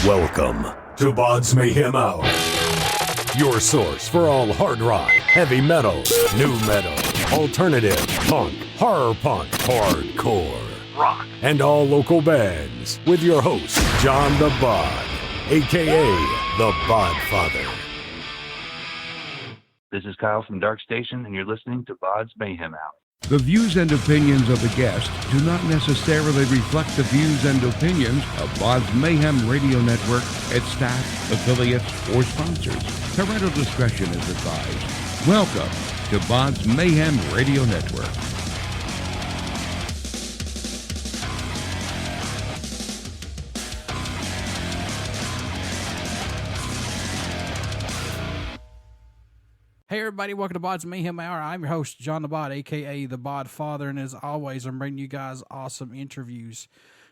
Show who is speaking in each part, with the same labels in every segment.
Speaker 1: Welcome to BODS Mayhem Hour, your source for all hard rock, heavy metal, new metal, alternative, punk, horror punk, hardcore, rock, and all local bands with your host, John the Bod, a.k.a. the Bodfather.
Speaker 2: This is Kyle from Dark Station, and you're listening to BODS Mayhem Hour.
Speaker 3: The views and opinions of the guest do not necessarily reflect the views and opinions of BODS Mayhem Radio Network, its staff, affiliates, or sponsors. Parental discretion is advised. Welcome to BODS Mayhem Radio Network.
Speaker 4: Hey everybody, welcome to BODS Mayhem Hour. I'm your host, John the Bod, a.k.a. the Bodfather, and as always, I'm bringing you guys awesome interviews.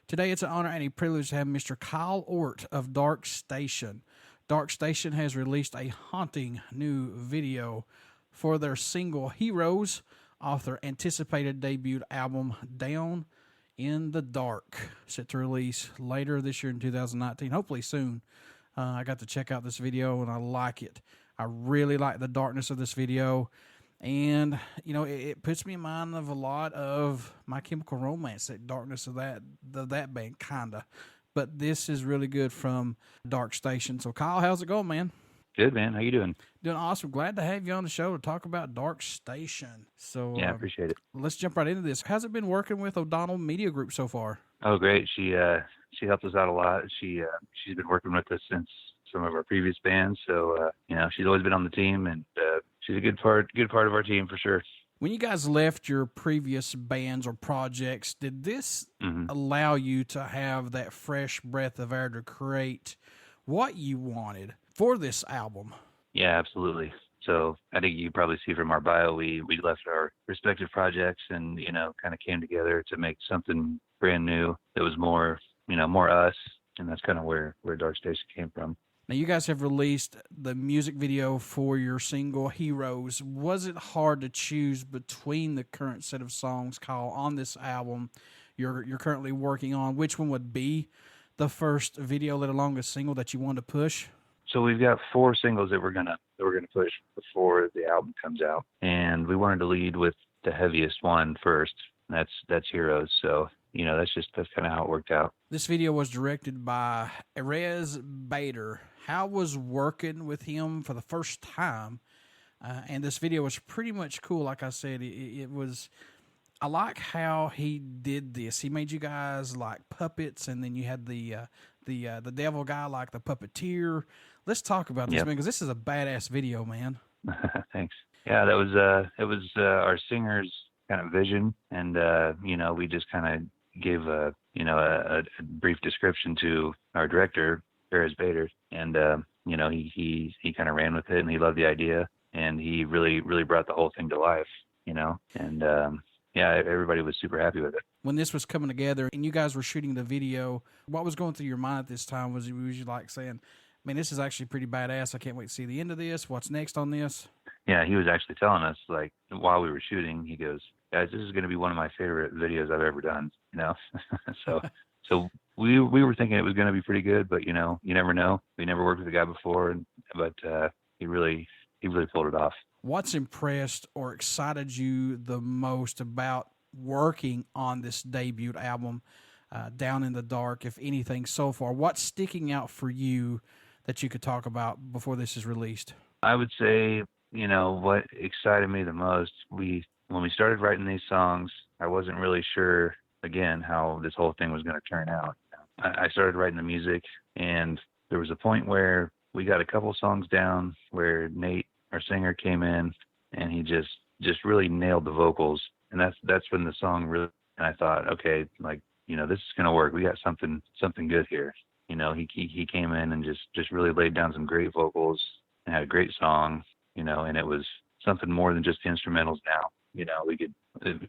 Speaker 4: Today, it's an honor and a privilege to have Mr. Kyle Ort of Dark Station. Dark Station has released a haunting new video for their single Heroes off their anticipated debut album, Down in the Dark, set to release later this year in 2019, hopefully soon. I got to check out this video, and I like it. I really like the darkness of this video, and, you know, it puts me in mind of a lot of My Chemical Romance, that darkness of that band, kinda. But this is really good from Dark Station. So, Kyle, how's it going, man?
Speaker 2: Good, man. How you doing?
Speaker 4: Doing awesome. Glad to have you on the show to talk about Dark Station. So,
Speaker 2: yeah, I appreciate it. Let's
Speaker 4: jump right into this. How's it been working with O'Donnell Media Group so far?
Speaker 2: Oh, great. She helped us out a lot. She's been working with us since some of our previous bands, so you know, she's always been on the team, and she's a good part of our team for sure.
Speaker 4: When you guys left your previous bands or projects, did this allow you to have that fresh breath of air to create what you wanted for this album?
Speaker 2: Yeah, absolutely. So I think you probably see from our bio, we left our respective projects and, you know, kind of came together to make something brand new that was more, you know, more us, and that's kind of where Dark Station came from.
Speaker 4: Now, you guys have released the music video for your single, Heroes. Was it hard to choose between the current set of songs, Kyle, on this album you're currently working on? Which one would be the first video, let alone a single that you wanted to push?
Speaker 2: So we've got 4 singles that we're gonna push before the album comes out, and we wanted to lead with the heaviest one first. That's Heroes. So, you know, that's kind of how it worked out.
Speaker 4: This video was directed by Erez Bader. How was working with him for the first time? And this video was pretty much cool. Like I said, it was. I like how he did this. He made you guys like puppets, and then you had the devil guy like the puppeteer. Let's talk about this, man, because this is a badass video, man.
Speaker 2: Thanks. Yeah, that was our singer's kind of vision, and you know, we just kind of gave a brief description to our director, Erez Bader, and you know, he kind of ran with it, and he loved the idea, and he really brought the whole thing to life, you know, and yeah, everybody was super happy with it.
Speaker 4: When this was coming together and you guys were shooting the video, what was going through your mind at this time? Was you like saying, man, this is actually pretty badass, I can't wait to see the end of this, what's next on this? Yeah,
Speaker 2: he was actually telling us, like, while we were shooting, he goes, guys, this is going to be one of my favorite videos I've ever done, you know. so we were thinking it was going to be pretty good, but, you know, you never know. We never worked with the guy before, but he really pulled it off.
Speaker 4: What's impressed or excited you the most about working on this debut album, Down in the Dark, if anything, so far? What's sticking out for you that you could talk about before this is released?
Speaker 2: I would say, you know, what excited me the most, when we started writing these songs, I wasn't really sure, again, how this whole thing was going to turn out. I started writing the music, and there was a point where we got a couple songs down where Nate, our singer, came in, and he just really nailed the vocals, and that's when the song really. And I thought, okay, like, you know, this is gonna work. We got something good here. You know, he came in and just really laid down some great vocals and had a great song. You know, and it was something more than just the instrumentals. Now, you know,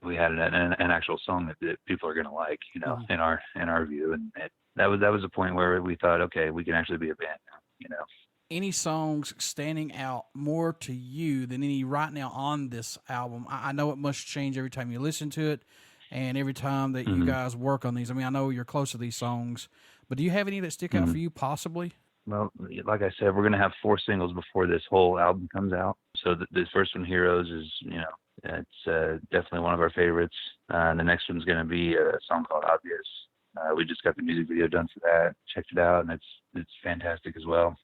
Speaker 2: we had an actual song that people are gonna like. You know, in our view, and that was a point where we thought, okay, we can actually be a band now. You know.
Speaker 4: Any songs standing out more to you than any right now on this album? I know it must change every time you listen to it and every time that you guys work on these. I mean, I know you're close to these songs, But do you have any that stick out for you, possibly?
Speaker 2: Well, like I said, we're going to have 4 singles before this whole album comes out. So the first one, Heroes, is, it's definitely one of our favorites. And the next one's going to be a song called Obvious. We just got the music video done for that, checked it out, and it's fantastic as well.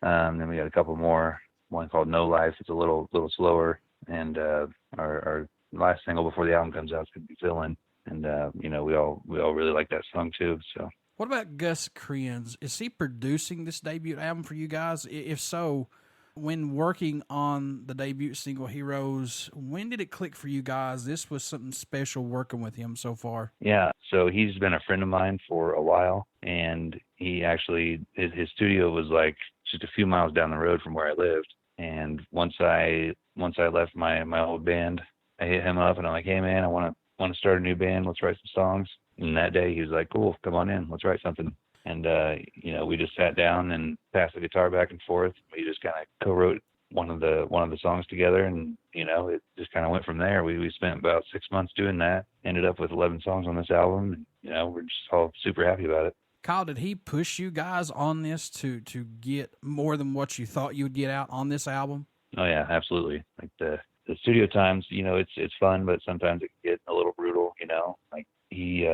Speaker 2: Then we got a couple more. One called No Life. It's a little slower. And our last single before the album comes out is going to be Villain. And we all really like that song too. So.
Speaker 4: What about Gus Creans? Is he producing this debut album for you guys? If so, when working on the debut single Heroes, when did it click for you guys? This was something special working with him so far.
Speaker 2: Yeah, so he's been a friend of mine for a while, and he actually, his studio was like just a few miles down the road from where I lived. And once I left my old band, I hit him up and I'm like, hey man, I want to start a new band. Let's write some songs. And that day he was like, cool, come on in, let's write something. And, we just sat down and passed the guitar back and forth. We just kind of co-wrote one of the songs together, and, it just kind of went from there. We spent about 6 months doing that, ended up with 11 songs on this album. And, we're just all super happy about it.
Speaker 4: Kyle, did he push you guys on this to get more than what you thought you would get out on this album?
Speaker 2: Oh yeah, absolutely. Like the studio times, it's fun, but sometimes it can get a little brutal, like he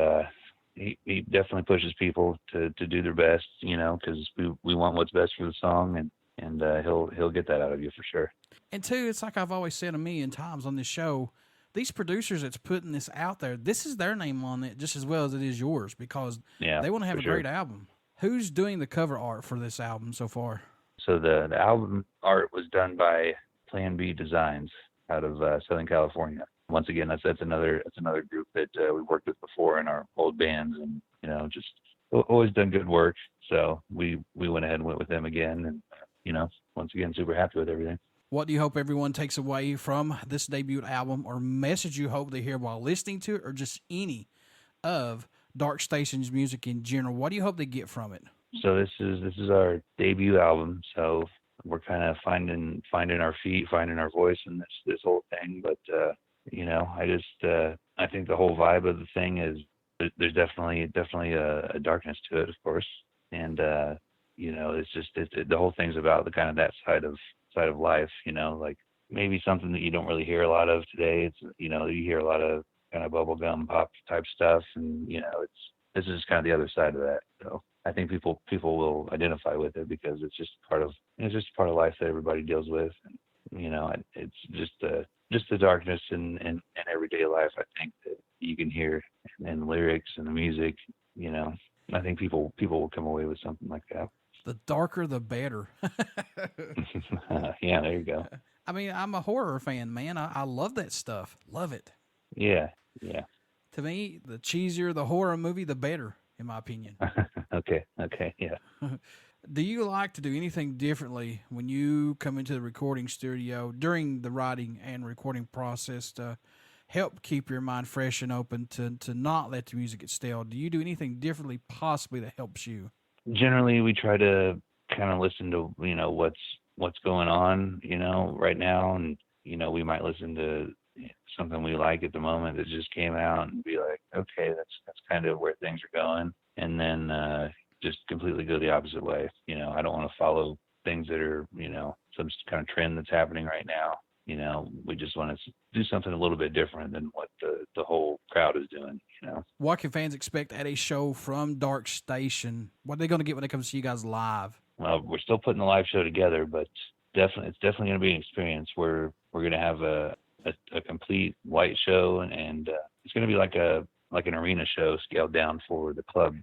Speaker 2: definitely pushes people to do their best, because we want what's best for the song, and he'll get that out of you for sure.
Speaker 4: And two, it's like I've always said a million times on this show, these producers that's putting this out there, this is their name on it just as well as it is yours, because they want to have a great album. Who's doing the cover art for this album so far?
Speaker 2: So the album art was done by Plan B Designs out of Southern California. Once again, that's another group that we worked with before in our old bands, and just always done good work. So we went ahead and went with them again, and once again, super happy with everything.
Speaker 4: What do you hope everyone takes away from this debut album, or message you hope they hear while listening to it, or just any of Dark Station's music in general? What do you hope they get from it?
Speaker 2: So this is our debut album, so we're kind of finding our feet, finding our voice in this whole thing. But I think the whole vibe of the thing is there's definitely a darkness to it, of course, and it's just the whole thing's about the kind of that side of life, like maybe something that you don't really hear a lot of today. It's you hear a lot of kind of bubblegum pop type stuff, and this is kind of the other side of that. So I think people will identify with it because it's just part of life that everybody deals with, and it's just the darkness in everyday life. I think that you can hear in the lyrics and the music. I think people will come away with something like that.
Speaker 4: The darker, the better.
Speaker 2: Yeah, there you go.
Speaker 4: I mean, I'm a horror fan, man. I love that stuff. Love it.
Speaker 2: Yeah.
Speaker 4: To me, the cheesier the horror movie, the better, in my opinion.
Speaker 2: Okay, yeah.
Speaker 4: Do you like to do anything differently when you come into the recording studio during the writing and recording process to help keep your mind fresh and open to not let the music get stale? Do you do anything differently possibly that helps you?
Speaker 2: Generally, we try to kind of listen to, what's going on, right now. And, we might listen to something we like at the moment that just came out and be like, okay, that's kind of where things are going. And then just completely go the opposite way. I don't want to follow things that are, some kind of trend that's happening right now. We just want to do something a little bit different than what the whole crowd is doing,
Speaker 4: What can fans expect at a show from Dark Station? What are they going to get when they come see you guys live?
Speaker 2: Well, we're still putting the live show together, but it's definitely going to be an experience where we're going to have a complete light show, and it's going to be like an arena show scaled down for the club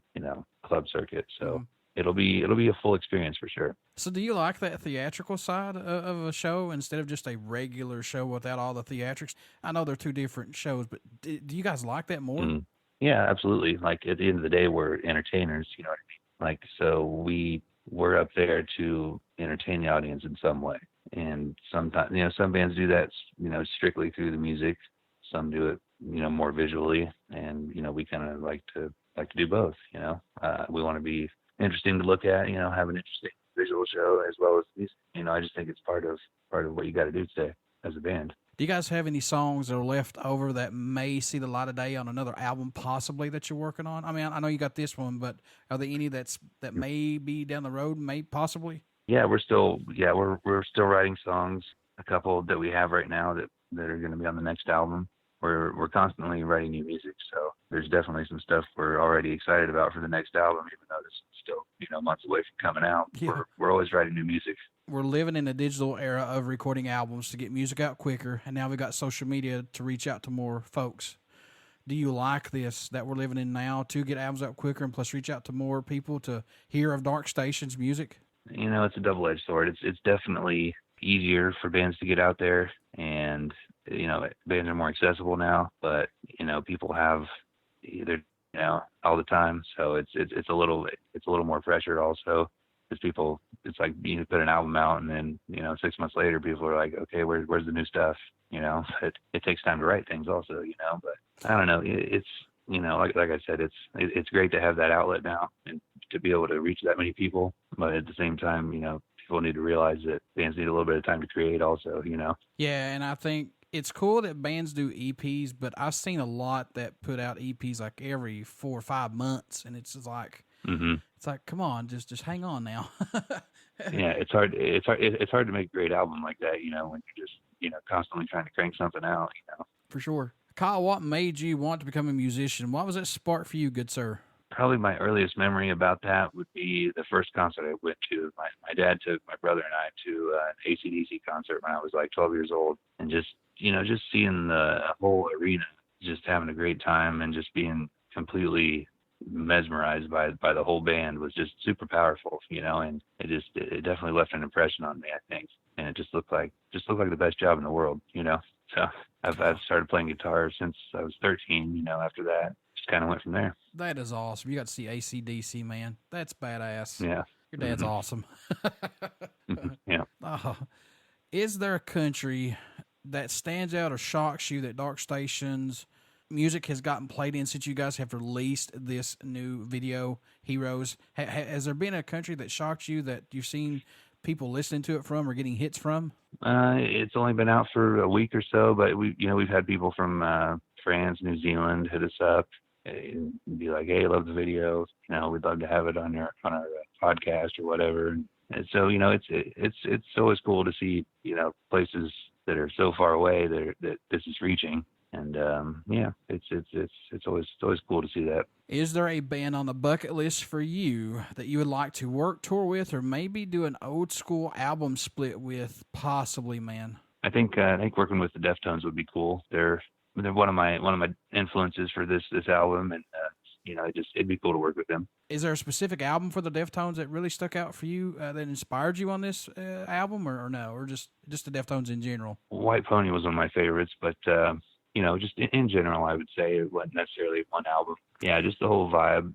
Speaker 2: circuit. So it'll be a full experience for sure.
Speaker 4: So do you like that theatrical side of a show instead of just a regular show without all the theatrics? I know they're two different shows, but do you guys like that more?
Speaker 2: Mm-hmm. Yeah, absolutely. Like at the end of the day, we're entertainers, you know what I mean? Like, so we're up there to entertain the audience in some way. And sometimes, some bands do that, strictly through the music. Some do it, more visually. And, we kind of like to do both, we want to be interesting to look at, have an interesting visual show as well as music. I just think it's part of what you got to do today as a band.
Speaker 4: Do you guys have any songs that are left over that may see the light of day on another album, possibly, that you're working on? I mean, I know you got this one, but are there any that may be down the road, possibly?
Speaker 2: Yeah, we're still writing songs. A couple that we have right now that are going to be on the next album. We're constantly writing new music, so there's definitely some stuff we're already excited about for the next album, even though this is still months away from coming out.
Speaker 4: Yeah.
Speaker 2: We're always writing new music.
Speaker 4: We're living in a digital era of recording albums to get music out quicker, and now we got social media to reach out to more folks. Do you like this that we're living in now, to get albums out quicker and plus reach out to more people to hear of Dark Station's music?
Speaker 2: It's a double-edged sword. It's definitely easier for bands to get out there, and bands are more accessible now, but people have either all the time, so it's a little more pressure also, because people, it's like you put an album out and then 6 months later people are like, okay, where's the new stuff? It takes time to write things also, but I don't know, it's like I said, it's great to have that outlet now and to be able to reach that many people, but at the same time, people need to realize that bands need a little bit of time to create also,
Speaker 4: Yeah, and I think it's cool that bands do EPs, but I've seen a lot that put out EPs like every 4 or 5 months, and it's just like, it's like, come on, just hang on now.
Speaker 2: Yeah, it's hard to make a great album like that, when you're just, constantly trying to crank something out,
Speaker 4: For sure. Kyle, what made you want to become a musician? What was that spark for you, good sir?
Speaker 2: Probably my earliest memory about that would be the first concert I went to. My dad took my brother and I to an AC/DC concert when I was like 12 years old, and just seeing the whole arena, just having a great time and just being completely mesmerized by the whole band was just super powerful, and it definitely left an impression on me, I think. And it just looked like the best job in the world, So I've started playing guitar since I was 13, after that. Just kind of went from there.
Speaker 4: That is awesome. You got to see AC/DC, man. That's badass.
Speaker 2: Yeah.
Speaker 4: Your dad's awesome.
Speaker 2: Yeah.
Speaker 4: Is there a country that stands out or shocks you that Dark Station's music has gotten played in since you guys have released this new video, Heroes? Has there been a country that shocked you that you've seen people listening to it from or getting hits from?
Speaker 2: It's only been out for a week or so, but we've had people from France, New Zealand hit us up and be like, "Hey, I love the video. We'd love to have it on our podcast or whatever." And so it's always cool to see places that are so far away that this is reaching. And it's always cool to see that.
Speaker 4: Is there a band on the bucket list for you that you would like to tour with, or maybe do an old school album split with, possibly, man?
Speaker 2: I think working with the Deftones would be cool. They're one of my influences for this album, and it'd be cool to work with them.
Speaker 4: Is there a specific album for the Deftones that really stuck out for you that inspired you on this album, or no, or just the Deftones in general?
Speaker 2: White Pony was one of my favorites, but just in general, I would say it wasn't necessarily one album. Yeah, just the whole vibe,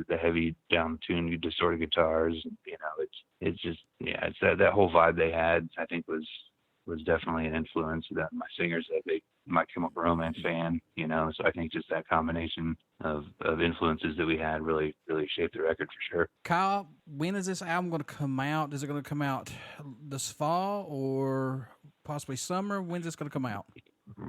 Speaker 2: the heavy down-tuned distorted guitars, it's just, it's that whole vibe they had, I think was definitely an influence. That my singer's a big My Chemical Romance fan, so I think just that combination of influences that we had really shaped the record for sure.
Speaker 4: Kyle, when is this album going to come out? Is it going to come out this fall or possibly summer? When's this going to come out?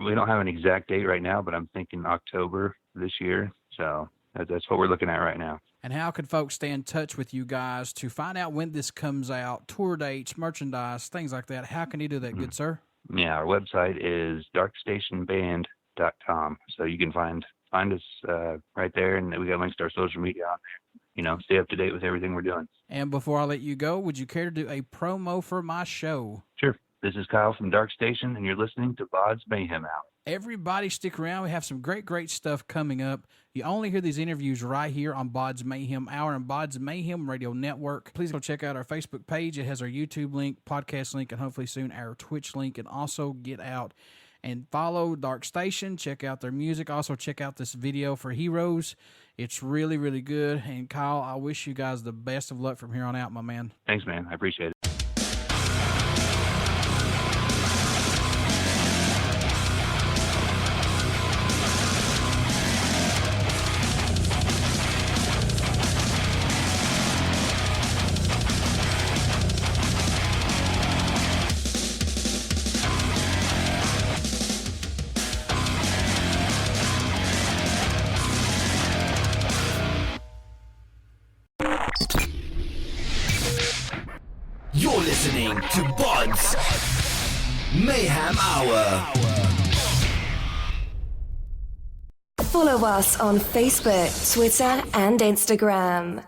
Speaker 2: We don't have an exact date right now, but I'm thinking October this year. So that's what we're looking at right now.
Speaker 4: And how can folks stay in touch with you guys to find out when this comes out, tour dates, merchandise, things like that? How can you do that, good sir?
Speaker 2: Yeah, our website is darkstationband.com. So you can find us right there, and we got links to our social media on there. Stay up to date with everything we're doing. And
Speaker 4: before I let you go, would you care to do a promo for my show?
Speaker 2: Sure. This is Kyle from Dark Station, and you're listening to BODS Mayhem Hour.
Speaker 4: Everybody stick around. We have some great stuff coming up. You only hear these interviews right here on BODS Mayhem Hour and BODS Mayhem Radio Network. Please go check out our Facebook page. It has our YouTube link, podcast link, and hopefully soon our Twitch link. And also get out and follow Dark Station. Check out their music. Also check out this video for Heroes. It's really good. And Kyle, I wish you guys the best of luck from here on out, my man.
Speaker 2: Thanks, man. I appreciate it.
Speaker 5: You're listening to BODS Mayhem Hour.
Speaker 6: Follow us on Facebook, Twitter, and Instagram.